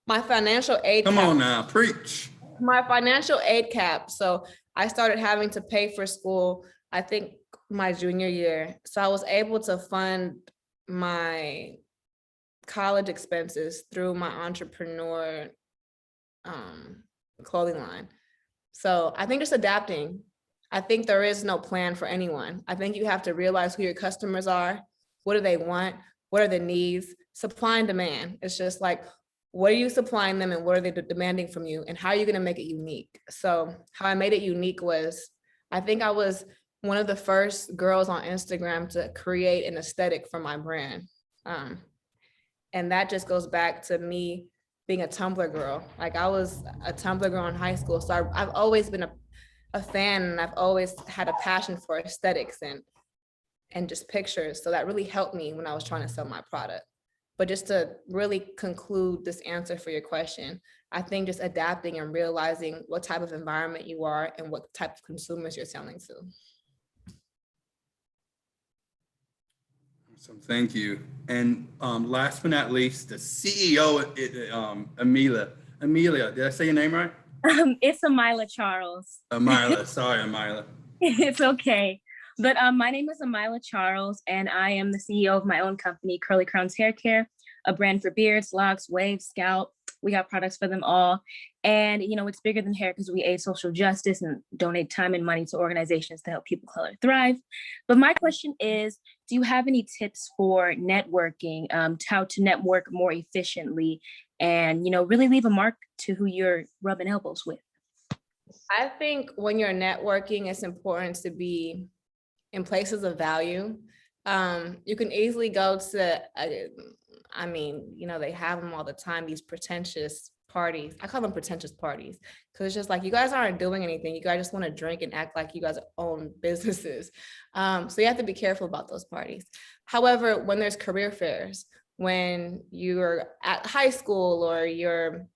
My financial aid Come on now, preach. My financial aid cap. So I started having to pay for school, I think my junior year. So I was able to fund my college expenses through my entrepreneur clothing line. So I think just adapting. I think there is no plan for anyone. I think you have to realize who your customers are. What do they want? What are the needs? Supply and demand. It's just like, what are you supplying them, and what are they demanding from you, and how are you going to make it unique? So how I made it unique was, I think I was one of the first girls on Instagram to create an aesthetic for my brand. And that just goes back to me being a Tumblr girl. Like, I was a Tumblr girl in high school. So I've always been a fan, and I've always had a passion for aesthetics and just pictures. So that really helped me when I was trying to sell my product. But just to really conclude this answer for your question, I think just adapting and realizing what type of environment you are and what type of consumers you're selling to. Awesome, thank you. And last but not least, the CEO, Amelia. Amelia, did I say your name right? It's Amila Charles. Amila, sorry, Amila. It's okay. But my name is Amila Charles, and I am the CEO of my own company, Curly Crowns Hair Care, a brand for beards, locks, waves, scalp. We got products for them all. And, you know, it's bigger than hair, because we aid social justice and donate time and money to organizations to help people of color thrive. But my question is, do you have any tips for networking, how to network more efficiently and, you know, really leave a mark to who you're rubbing elbows with? I think when you're networking, it's important to be in places of value. You can easily go to, I mean, you know, they have them all the time, these pretentious parties. I call them pretentious parties because it's just like you guys aren't doing anything. You guys just want to drink and act like you guys own businesses. So you have to be careful about those parties. However, when there's career fairs, when you're at high school or you're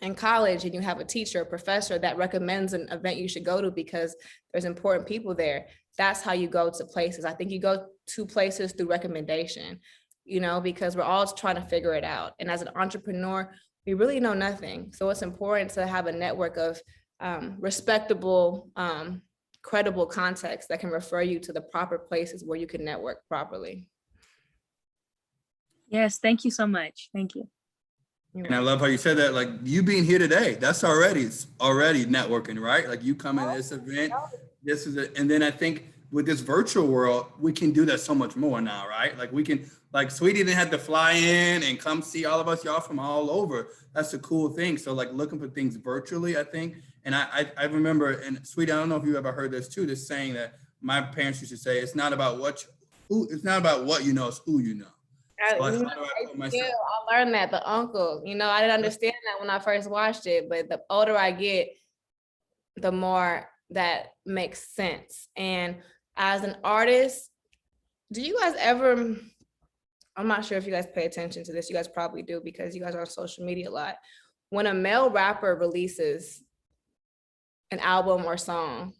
in college and you have a teacher or professor that recommends an event you should go to because there's important people there, that's how you go to places. I think you go to places through recommendation, you know, because we're all trying to figure it out. And as an entrepreneur, we really know nothing. So it's important to have a network of respectable, credible contacts that can refer you to the proper places where you can network properly. Yes, thank you so much. Thank you. And I love how you said that, like you being here today, that's already networking, right? Like you come in this event, this is it. And then I think with this virtual world, we can do that so much more now, right? Like we can, like Saweetie didn't have to fly in and come see all of us, y'all from all over. That's a cool thing. So like looking for things virtually, I think. And I remember, and Saweetie, I don't know if you ever heard this too, this saying that my parents used to say, it's not about what you know, it's who you know. So like, I learned that, the uncle, you know, I didn't understand that when I first watched it, but the older I get, the more that makes sense. And as an artist, do you guys ever, I'm not sure if you guys pay attention to this, you guys probably do because you guys are on social media a lot. When a male rapper releases an album or song,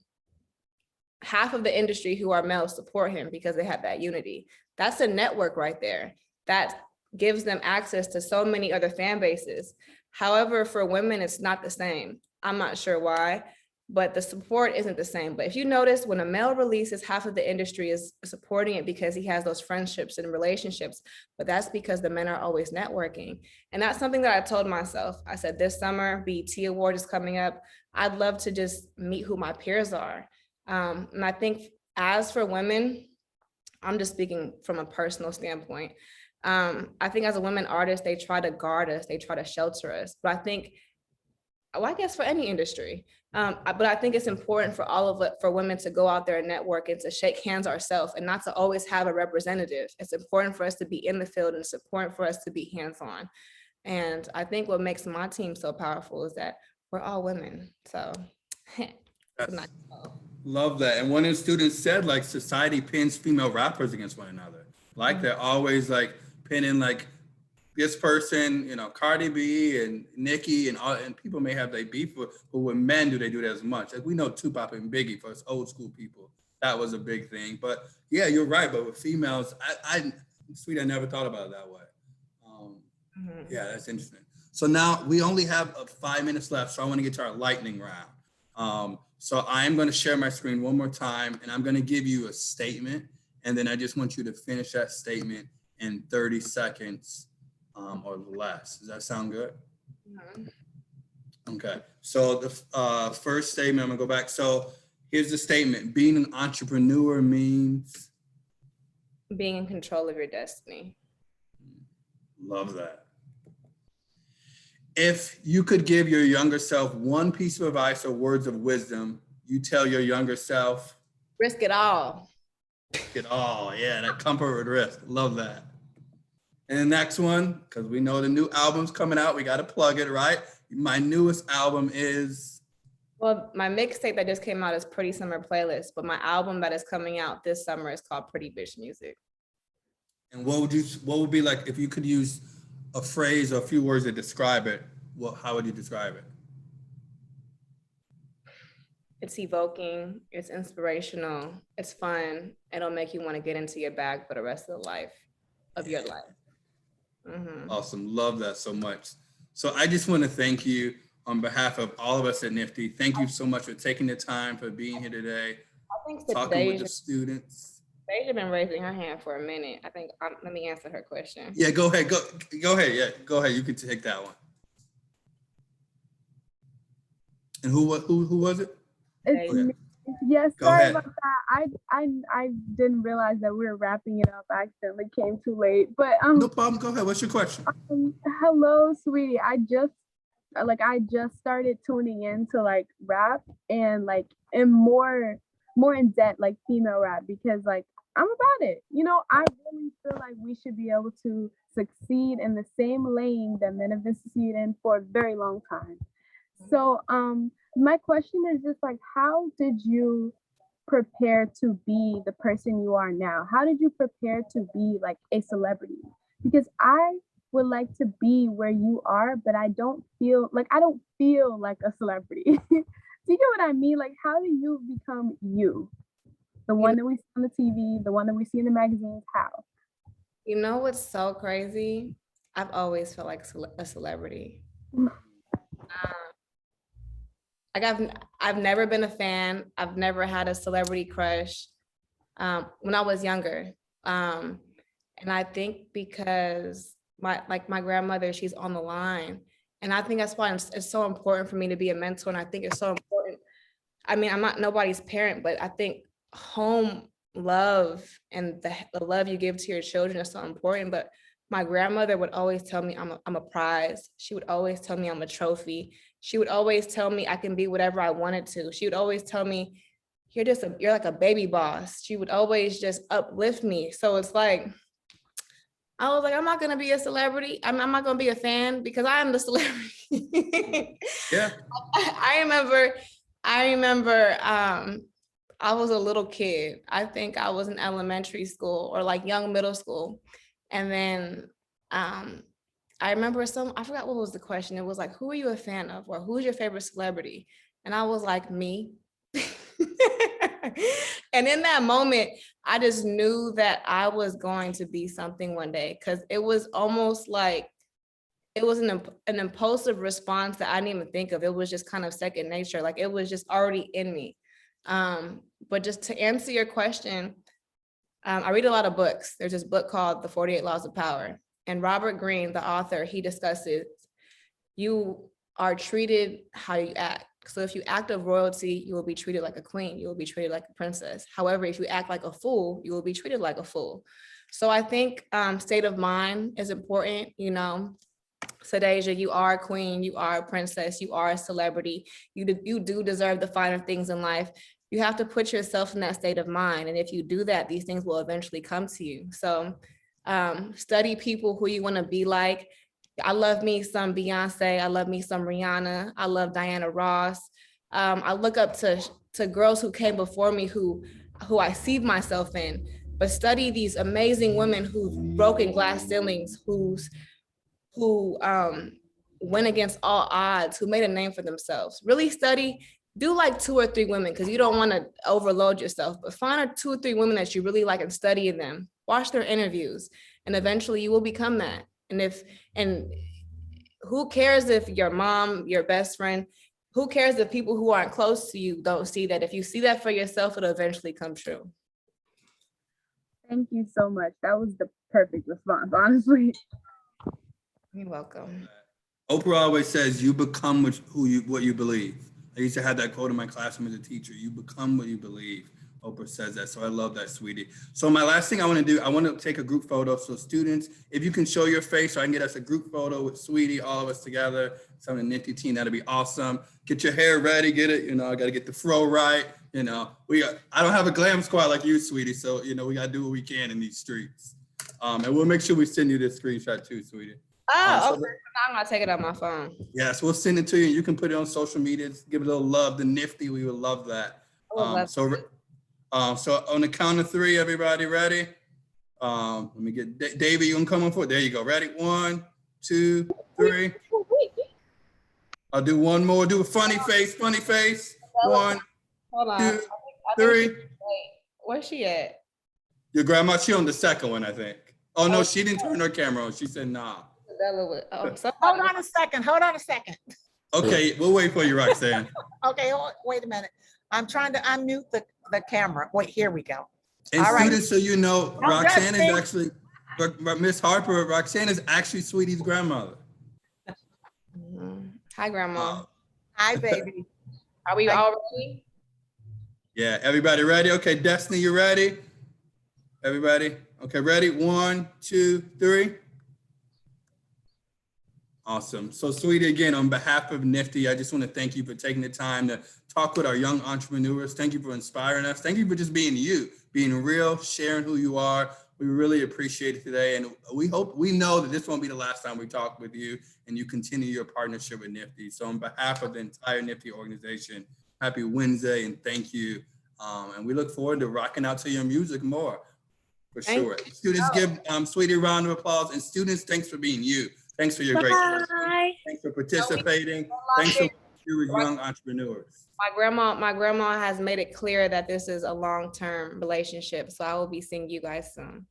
half of the industry who are male support him because they have that unity. That's a network right there. That gives them access to so many other fan bases. However, for women, it's not the same. I'm not sure why, but the support isn't the same. But if you notice, when a male releases, half of the industry is supporting it because he has those friendships and relationships, but that's because the men are always networking. And that's something that I told myself. I said, this summer, BET Award is coming up. I'd love to just meet who my peers are. And I think as for women, I'm just speaking from a personal standpoint. I think as a women artist, they try to guard us, they try to shelter us. But I think, well, I guess for any industry, but I think it's important for all of it, for women to go out there and network and to shake hands ourselves and not to always have a representative. It's important for us to be in the field and it's important for us to be hands-on. And I think what makes my team so powerful is that we're all women. So love that. And one of the students said, like, society pins female rappers against one another. Like they're always like pinning like this person, you know, Cardi B and Nicki and all, and people may have their beef, but with men, do they do that as much? Like we know Tupac and Biggie for us old school people. That was a big thing. But yeah, you're right. But with females, I sweet, I never thought about it that way. Yeah, that's interesting. So now we only have 5 minutes left. So I want to get to our lightning round. So I'm going to share my screen one more time, and I'm going to give you a statement. And then I just want you to finish that statement in 30 seconds or less. Does that sound good? Okay. So the first statement, I'm going to go back. So here's the statement. Being an entrepreneur means? Being in control of your destiny. Love that. If you could give your younger self one piece of advice or words of wisdom, you tell your younger self? Risk it all. Risk it all. Yeah, that comfort with risk. Love that. And the next one, because we know the new album's coming out, we got to plug it, right? My newest album is? Well, my mixtape that just came out is Pretty Summer Playlist, but my album that is coming out this summer is called Pretty Bitch Music. And what would be like, if you could use a phrase or a few words to describe it, how would you describe it? It's evoking, it's inspirational, it's fun. It'll make you want to get into your bag for the rest of your life. Awesome. Love that so much. So I just want to thank you on behalf of all of us at Nifty. Thank you so much for taking the time, for being here today, talking with the students. Deja been raising her hand for a minute. I think, let me answer her question. Yeah, go ahead. Go ahead. Yeah, go ahead. You can take that one. And who was it? Yes, Go sorry ahead. about that. I didn't realize that we were wrapping it up. I accidentally came too late. But no problem. Go ahead. What's your question? Hello, sweetie. I just started tuning in to like rap and more in depth, like female rap, because like I'm about it. You know, I really feel like we should be able to succeed in the same lane that men have been succeeding in for a very long time. So my question is just like, how did you prepare to be the person you are now? How did you prepare to be like a celebrity? Because I would like to be where you are, but I don't feel like a celebrity. Do you get what I mean? Like, how do you become you? The one that we see on the TV, the one that we see in the magazines, how? You know what's so crazy? I've always felt like a celebrity. Like I've never been a fan. I've never had a celebrity crush when I was younger. And I think because my grandmother, she's on the line. And I think that's why it's so important for me to be a mentor. And I think it's so important. I mean, I'm not nobody's parent, but I think home love and the love you give to your children is so important. But my grandmother would always tell me I'm a prize. She would always tell me I'm a trophy. She would always tell me I can be whatever I wanted to. She would always tell me, you're like a baby boss. She would always just uplift me. So it's like, I was like, I'm not gonna be a celebrity. I'm not gonna be a fan because I am the celebrity. Yeah. I remember I was a little kid. I think I was in elementary school or like young middle school. And then I remember I forgot what was the question. It was like, who are you a fan of? Or who's your favorite celebrity? And I was like, me. And in that moment, I just knew that I was going to be something one day, because it was almost like it was an impulsive response that I didn't even think of. It was just kind of second nature. Like it was just already in me. But just to answer your question, I read a lot of books. There's this book called The 48 Laws of Power. And Robert Greene, the author, he discusses you are treated how you act. So if you act of royalty, you will be treated like a queen. You will be treated like a princess. However, if you act like a fool, you will be treated like a fool. So I think state of mind is important. You know, Sadeja, you are a queen, you are a princess, you are a celebrity. You do deserve the finer things in life. You have to put yourself in that state of mind. And if you do that, these things will eventually come to you. So study people who you want to be like. I love me some Beyonce. I love me some Rihanna. I love Diana Ross. I look up to girls who came before me who I see myself in, but study these amazing women who've broken glass ceilings, who went against all odds, who made a name for themselves. Really study, do like 2 or 3 women, because you don't want to overload yourself, but find 2 or 3 women that you really like and study them, watch their interviews, and eventually you will become that. And who cares if your mom, your best friend, who cares if people who aren't close to you don't see that? If you see that for yourself, it'll eventually come true. Thank you so much. That was the perfect response, honestly. You're welcome. Oprah always says, you become what you believe. I used to have that quote in my classroom as a teacher, you become what you believe. Oprah says that, so I love that, sweetie. So my last thing I want to do, I want to take a group photo. So students, if you can show your face so I can get us a group photo with Sweetie, all of us together, some of the NFTE team, that'd be awesome. Get your hair ready, get it, I got to get the fro right. I don't have a glam squad like you, Sweetie, so, we got to do what we can in these streets. And we'll make sure we send you this screenshot too, Sweetie. Oh, okay. I'm gonna take it on my phone. Yes, we'll send it to you. You can put it on social media. Give it a little love. The NFTE, we would love that. So on the count of 3, everybody ready? Let me get David. You can come on forward. There you go. Ready? 1, 2, 3. I'll do one more. Do a funny face. Funny face. 1, Hold on. 2, 3. Where's she at? Your grandma. She on the second one, I think. Oh no, she didn't turn her camera on. She said nah. Hold on a second. Okay, we'll wait for you, Roxanne. Okay, wait a minute. I'm trying to unmute the camera. Wait, here we go. And All students, right. so you know, Roxanne is actually, Miss Harper, Roxanne is actually Sweetie's grandmother. Hi, Grandma. Hi, baby. Are we all ready? Yeah, everybody ready? Okay, Destiny, you ready? Everybody? Okay, ready? 1, 2, 3. Awesome. So Sweetie, again, on behalf of NFTE, I just want to thank you for taking the time to talk with our young entrepreneurs. Thank you for inspiring us. Thank you for just being you, being real, sharing who you are, We really appreciate it today. And we know that this won't be the last time we talk with you and you continue your partnership with NFTE. So on behalf of the entire NFTE organization, happy Wednesday and thank you. And we look forward to rocking out to your music more, for sure. Students, give Saweetie a round of applause. And students, thanks for being you. Thanks for your great questions. Thanks for participating. Thanks for you as young entrepreneurs. My grandma has made it clear that this is a long-term relationship. So I will be seeing you guys soon.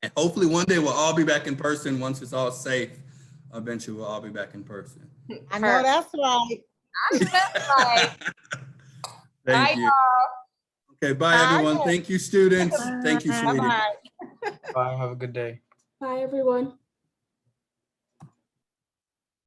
And hopefully one day we'll all be back in person once it's all safe. Eventually we'll all be back in person. I know that's right. I know that's right. Thank you. Okay, bye everyone. Thank you, students. Thank you, Saweetie. Bye-bye. Bye. Have a good day. Bye, everyone.